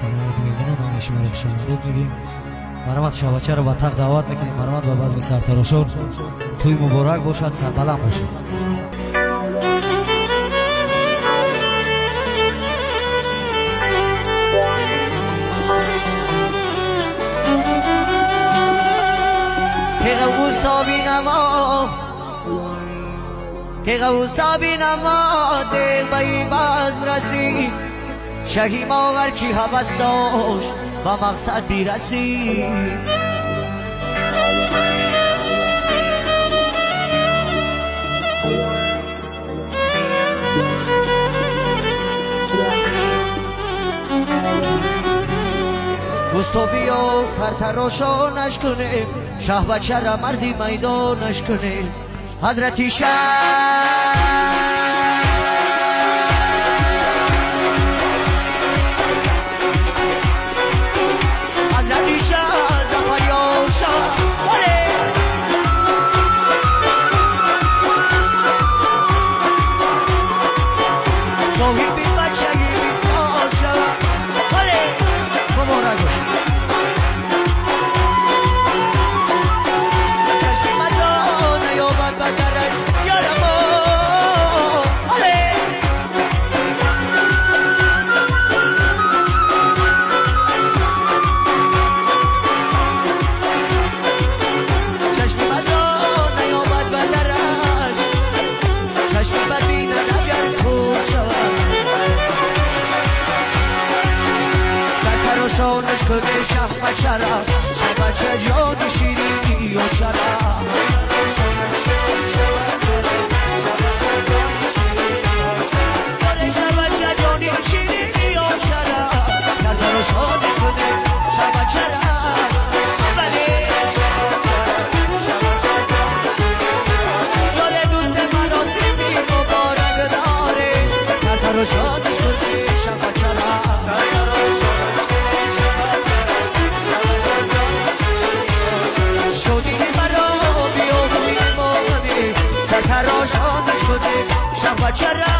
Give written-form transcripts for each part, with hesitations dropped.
سلام میگیم ما شما رو خوش آمدید میگیم. مرحمت شبچه رو با تق دعوت میکنیم. مرحمت با بزم سرتراشور توی مبارک باشد، سربلند باشید. تیغوستا بینما دل بایی باز برسی شهی ما ورچی حوث داشت و مقصد بیرسی گستوبی و سرتراشو نشکنه شه بچه را مردی میدان نشکنه حضرتی شاه حضرتی شاه زفریا شاه ولی صاحبی بچگی بسیار شاه ولی مبارک باشید. شانش کنه شخ بچه را شه بچه جان شیرینی و چرا داره شه بچه جانی شیرینی و چرا سرتر و شانش کنه شه بچه را ولی داره دوست مراسمی مبارک داره سرتر و شانش کنه شه بچه را تراشانش کنه شب بچه را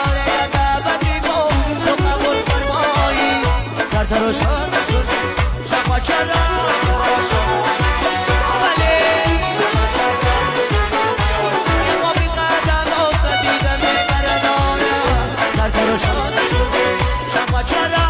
آره دعوتی کن تو قبول فرمایی سرتراشانش کنه شب بچه را قابی قدمات بدیدم بردارم سرتراشانش کنه شب بچه را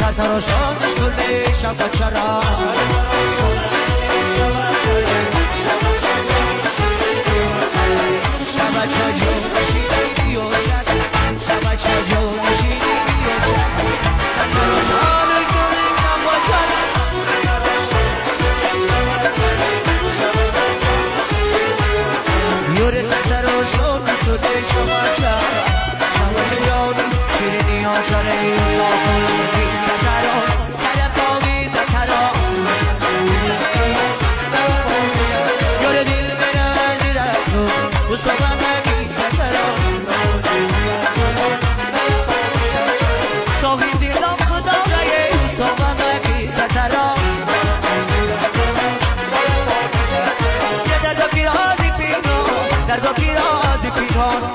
سرتراشانش کنه شب بچه را شب بچه جون شیرینی و چرا شب بچه جون شیرینی و چرا سرتراشانش کنه شب بچه را یور سرتراشانش کنه شب بچه را شب بچه جون شیرینی و چرا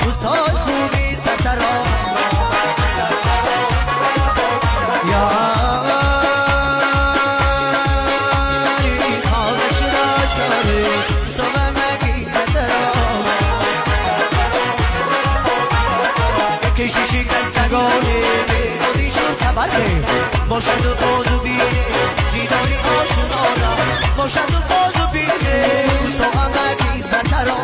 استاد خوبی سترا یاری خواهش راش داره صبح مگی سترا یکی شیشی کسگانه خودیشون خبره باشد و بازو بینه دیداری آشنانا باشد و بازو بینه صبح مگی سترا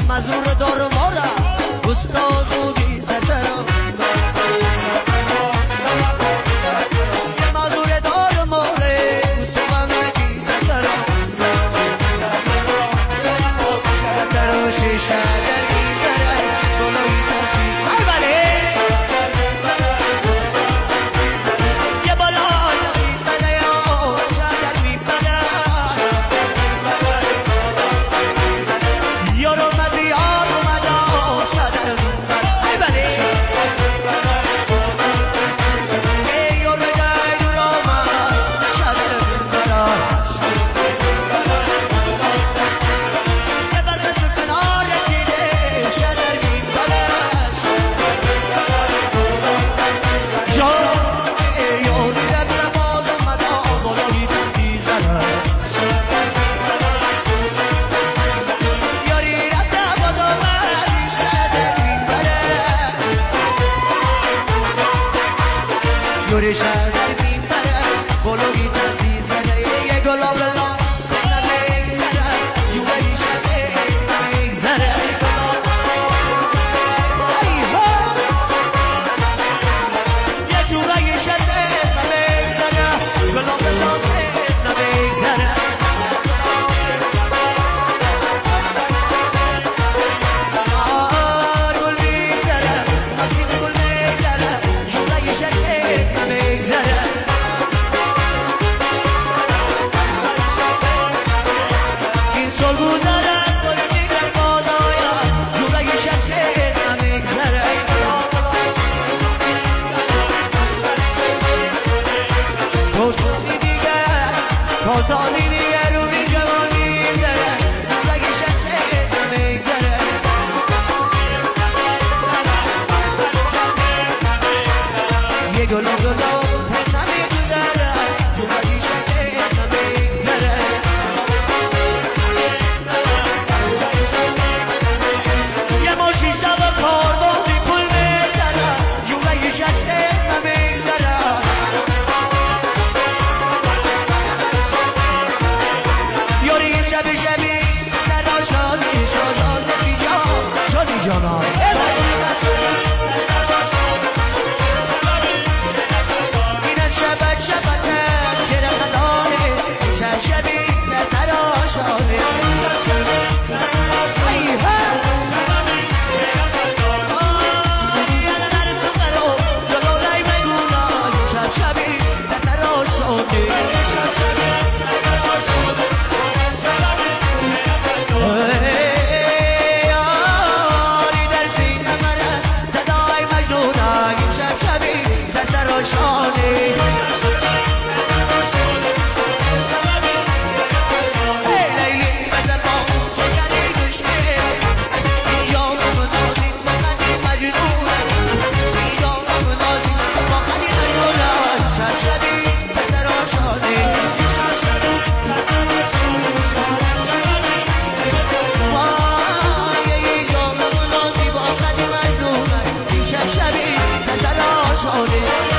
مزور دار مارا استاد خوبی سترا یوری شهر میپره بلوگی تنفیزنه یه گلاب لا نمیگذره جوهی شده نمیگذره یه جوهی شده نمیگذره گلاب لا نمیگذره کاسانی دیگه رو بی جوان میگذره رگی شکل نمیگذره یه گلاب گلاب نمیگذره جو رگی شکل نمیگذره یه ماشین دو کار بازی پول میگذره جو رگی شکل نمیگذره شبی شبی سر شادی شادان نفی جان شادی جانا اینم شبت شبته چرا خدانه شبی سر شادی شبی سر شادی شانه لیلی بزربان شکری دشمه اینجا منازی فقدی مجنونه اینجا منازی فقدی مجنونه شبی ستر شانه اینجا منازی فقدی مجنونه شبی ستر شانه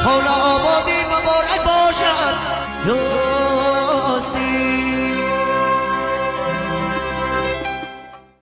خانه آبادی مبارک باشد راستی